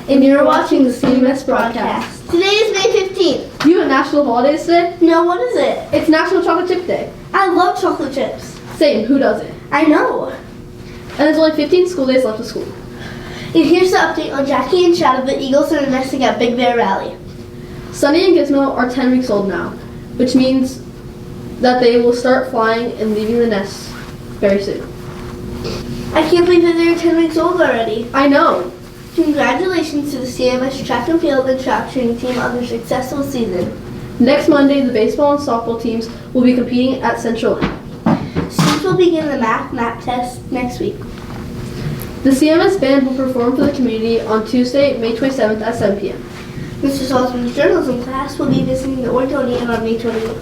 and you're watching the CMS Broadcast. Today is May 15th. Do you have national holidays today? No, what is it? It's National Chocolate Chip Day. I love chocolate chips. Same, who doesn't? I know. And there's only 15 school days left of school. And here's the update on Jackie and Chad of the Eagles that are nesting at Big Bear Rally. Sunny and Gizmo are 10 weeks old now, which means that they will start flying and leaving the nest very soon. I can't believe that they're 10 weeks old already. I know. Congratulations to the CMS track and field and track shooting team on their successful season. Next Monday, the baseball and softball teams will be competing at Central. Students will begin the math test next week. The CMS band will perform for the community on Tuesday, May 27th at 7 p.m. Mr. Salzman's journalism class will be visiting the Oregonian on May 28th.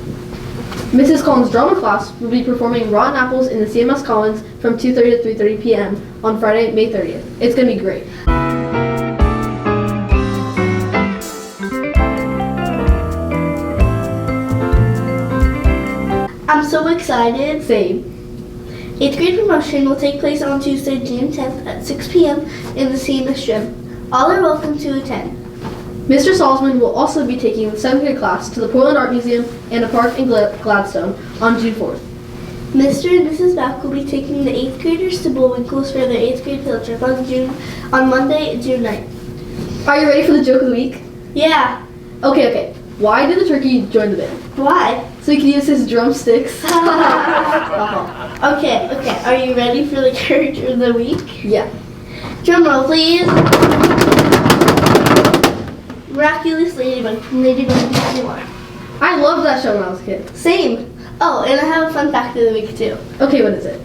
Mrs. Collins' drama class will be performing Rotten Apples in the CMS Collins from 2:30 to 3:30 p.m. on Friday, May 30th. It's going to be great. I'm so excited. Same. 8th grade promotion will take place on Tuesday, June 10th at 6 p.m. in the CMS gym. All are welcome to attend. Mr. Salzman will also be taking the 7th grade class to the Portland Art Museum and a park in Gladstone on June 4th. Mr. and Mrs. Back will be taking the 8th graders to Bullwinkle's for their 8th grade field trip on Monday, June 9th. Are you ready for the joke of the week? Yeah. Okay. Why did the turkey join the band? Why? So he could use his drumsticks. Okay. Are you ready for the character of the week? Yeah. Drum roll, please. Miraculous Ladybug from Ladybug Anymore. I loved that show when I was a kid. Same. Oh, and I have a fun fact of the week too. Okay, what is it?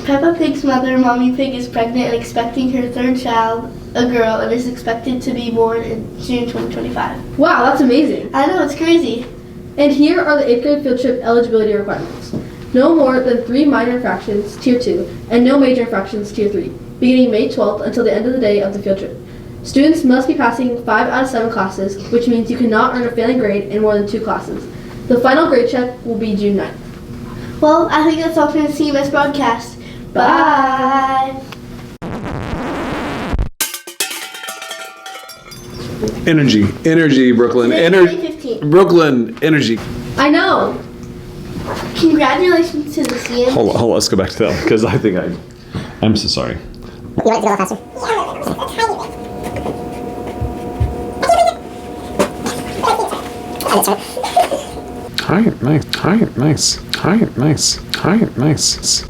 Peppa Pig's mother, Mommy Pig, is pregnant and expecting her third child, a girl, and is expected to be born in June 2025. Wow, that's amazing. I know, it's crazy. And here are the 8th grade field trip eligibility requirements. No more than 3 minor infractions, Tier 2, and no major infractions, Tier 3, beginning May 12th until the end of the day of the field trip. Students must be passing 5 out of 7 classes, which means you cannot earn a failing grade in more than 2 classes. The final grade check will be June 9th. Well, I think that's all from the CMS Broadcast. Bye! Energy, Brooklyn. May 15th. Brooklyn, energy. I know. Congratulations to the CMS. Hold on, let's go back to that because I think I'm so sorry. You want it to go faster? Hi, nice.